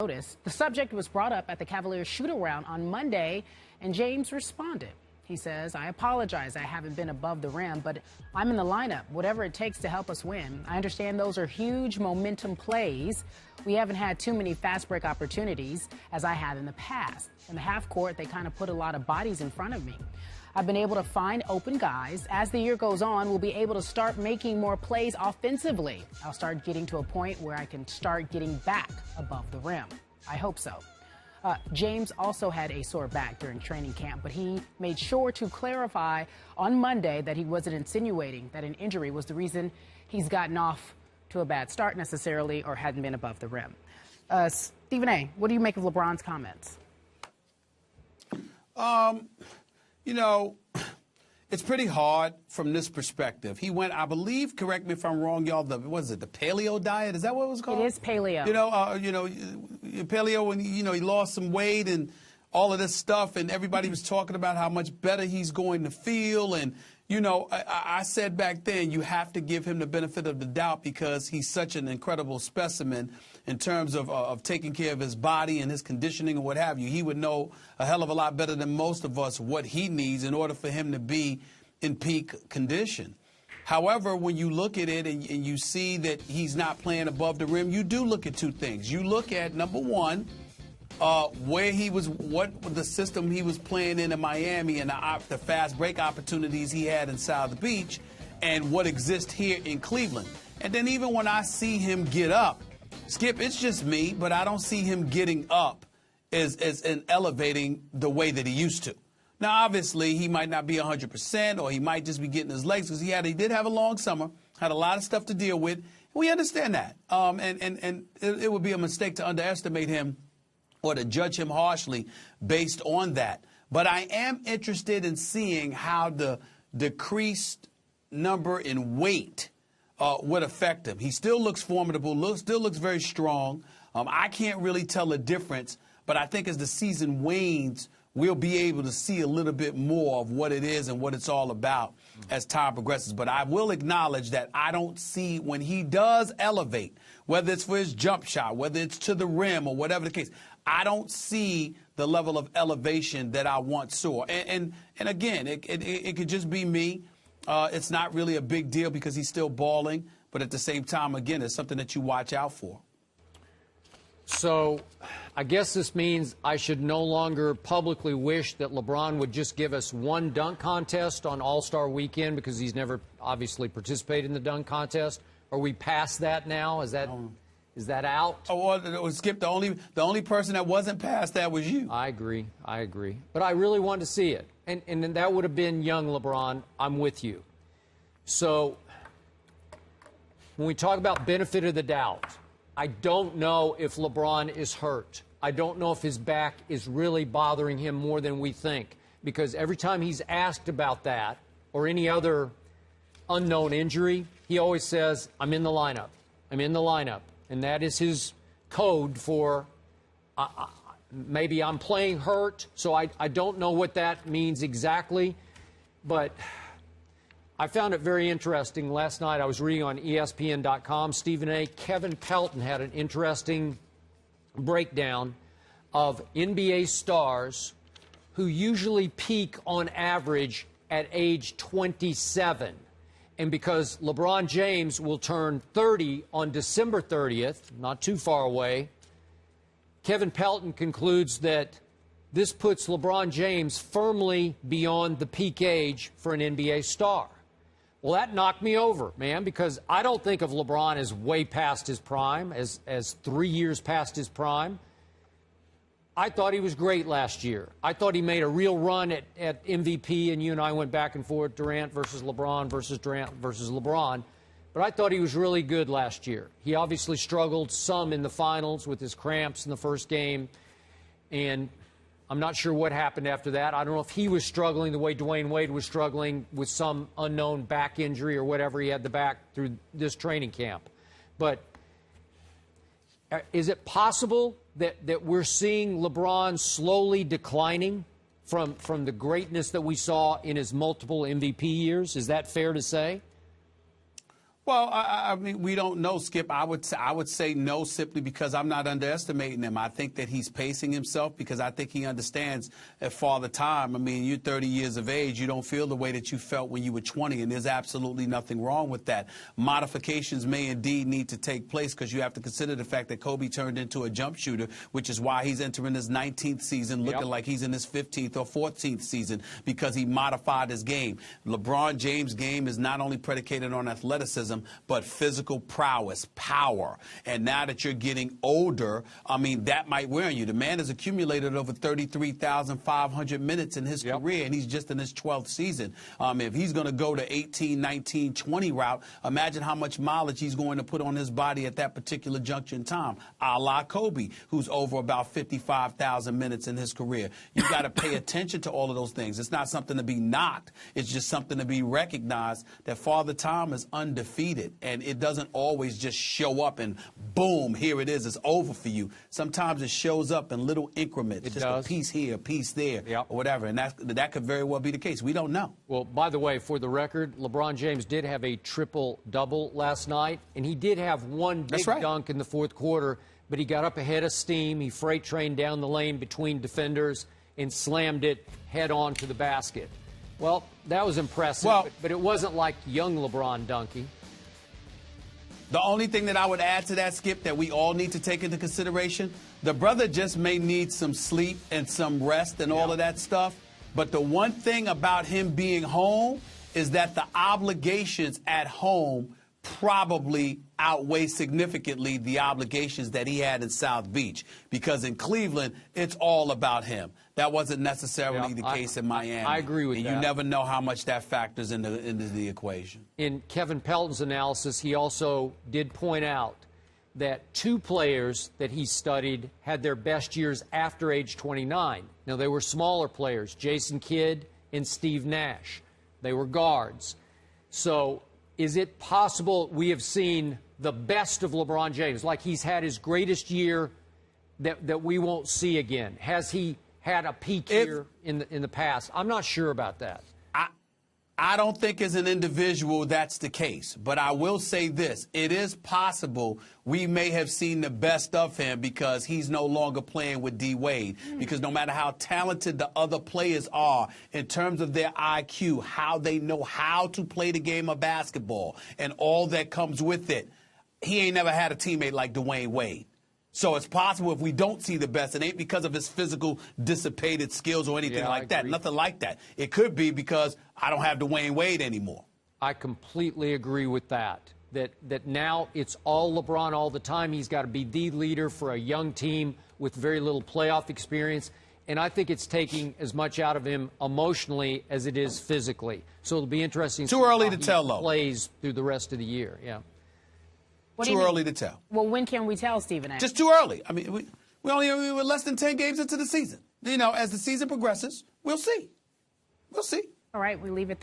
notice. The subject was brought up at the Cavaliers shoot-around on Monday, and James responded. He says, "I apologize. I haven't been above the rim, but I'm in the lineup, whatever it takes to help us win. I understand those are huge momentum plays. We haven't had too many fast break opportunities as I have in the past. In the half court, they kind of put a lot of bodies in front of me. I've been able to find open guys. As the year goes on, we'll be able to start making more plays offensively. I'll start getting to a point where I can start getting back above the rim. I hope so." James also had a sore back during training camp, but he made sure to clarify on Monday that he wasn't insinuating that an injury was the reason he's gotten off to a bad start necessarily or hadn't been above the rim. Stephen A., what do you make of LeBron's comments? You know, it's pretty hard from this perspective. He went, I believe, correct me if I'm wrong, y'all, the paleo diet? Is that what it was called? It is paleo. Paleo, and, he lost some weight and all of this stuff, and everybody was talking about how much better he's going to feel. And, I said back then, you have to give him the benefit of the doubt because he's such an incredible specimen in terms of taking care of his body and his conditioning and what have you. He would know a hell of a lot better than most of us what he needs in order for him to be in peak condition. However, when you look at it and you see that he's not playing above the rim, you do look at two things. You look at, number one, where he was, what the system he was playing in Miami and the fast break opportunities he had in South Beach and what exists here in Cleveland. And then even when I see him get up, Skip, it's just me, but I don't see him getting up as and elevating the way that he used to. Now, obviously, he might not be 100%, or he might just be getting his legs because he did have a long summer, had a lot of stuff to deal with. We understand that, and it would be a mistake to underestimate him or to judge him harshly based on that. But I am interested in seeing how the decreased number in weight would affect him. He still looks formidable, still looks very strong. I can't really tell the difference, but I think as the season wanes, we'll be able to see a little bit more of what it is and what it's all about as time progresses. But I will acknowledge that I don't see when he does elevate, whether it's for his jump shot, whether it's to the rim or whatever the case, I don't see the level of elevation that I once saw. And again, it could just be me. It's not really a big deal because he's still balling. But at the same time, again, it's something that you watch out for. So I guess this means I should no longer publicly wish that LeBron would just give us one dunk contest on All-Star Weekend because he's never obviously participated in the dunk contest. Are we past that now? Is that out? Oh, well, Skip, the only person that wasn't past that was you. I agree. But I really wanted to see it. And that would have been young LeBron. I'm with you. So when we talk about benefit of the doubt, I don't know if LeBron is hurt. I don't know if his back is really bothering him more than we think. Because every time he's asked about that or any other unknown injury, he always says, I'm in the lineup. I'm in the lineup. And that is his code for maybe I'm playing hurt. So I don't know what that means exactly. But I found it very interesting. Last night I was reading on ESPN.com, Stephen A. Kevin Pelton had an interesting breakdown of NBA stars who usually peak on average at age 27. And because LeBron James will turn 30 on December 30th, not too far away, Kevin Pelton concludes that this puts LeBron James firmly beyond the peak age for an NBA star. Well, that knocked me over, man, because I don't think of LeBron as way past his prime, as 3 years past his prime. I thought he was great last year. I thought he made a real run at MVP, and you and I went back and forth, Durant versus LeBron versus Durant versus LeBron. But I thought he was really good last year. He obviously struggled some in the finals with his cramps in the first game, and I'm not sure what happened after that. I don't know if he was struggling the way Dwayne Wade was struggling with some unknown back injury or whatever he had the back through this training camp. But is it possible that we're seeing LeBron slowly declining from the greatness that we saw in his multiple MVP years? Is that fair to say? Well, I mean, we don't know, Skip. I would say no simply because I'm not underestimating him. I think that he's pacing himself because I think he understands that Father Time. I mean, you're 30 years of age. You don't feel the way that you felt when you were 20, and there's absolutely nothing wrong with that. Modifications may indeed need to take place because you have to consider the fact that Kobe turned into a jump shooter, which is why he's entering his 19th season looking like he's in his 15th or 14th season because he modified his game. LeBron James' game is not only predicated on athleticism, but physical prowess, power. And now that you're getting older, I mean, that might wear on you. The man has accumulated over 33,500 minutes in his career, and he's just in his 12th season. If he's going to go to 18, 19, 20 route, imagine how much mileage he's going to put on his body at that particular juncture in time, a la Kobe, who's over about 55,000 minutes in his career. You got to pay attention to all of those things. It's not something to be knocked. It's just something to be recognized that Father Time is undefeated. And it doesn't always just show up and boom, here it is, it's over for you. Sometimes it shows up in little increments, just a piece here, a piece there, or whatever. And that could very well be the case. We don't know. Well, by the way, for the record, LeBron James did have a triple-double last night, and he did have one big dunk in the fourth quarter, but he got up ahead of steam. He freight trained down the lane between defenders and slammed it head on to the basket. Well, that was impressive, but it wasn't like young LeBron dunking. The only thing that I would add to that, Skip, that we all need to take into consideration, the brother just may need some sleep and some rest and all of that stuff. But the one thing about him being home is that the obligations at home probably outweigh significantly the obligations that he had in South Beach, because in Cleveland, it's all about him. That wasn't necessarily the case in Miami. I agree with that. And you never know how much that factors into the equation. In Kevin Pelton's analysis, he also did point out that two players that he studied had their best years after age 29. Now, they were smaller players, Jason Kidd and Steve Nash. They were guards. So is it possible we have seen the best of LeBron James, like he's had his greatest year that we won't see again? Has he had a peak year in the past? I'm not sure about that. I don't think as an individual that's the case. But I will say this. It is possible we may have seen the best of him because he's no longer playing with D. Wade. Because no matter how talented the other players are in terms of their IQ, how they know how to play the game of basketball, and all that comes with it, he ain't never had a teammate like Dwayne Wade. So it's possible if we don't see the best, it ain't because of his physical dissipated skills or anything like that. Nothing like that. It could be because I don't have Dwayne Wade anymore. I completely agree with that. That now it's all LeBron all the time. He's got to be the leader for a young team with very little playoff experience. And I think it's taking as much out of him emotionally as it is physically. So it'll be interesting. Too early to tell, though. Plays through the rest of the year. Too early to tell. Well, when can we tell, Stephen A? Just too early. I mean, we were less than 10 games into the season. You know, as the season progresses, we'll see. We'll see. All right, we leave it there.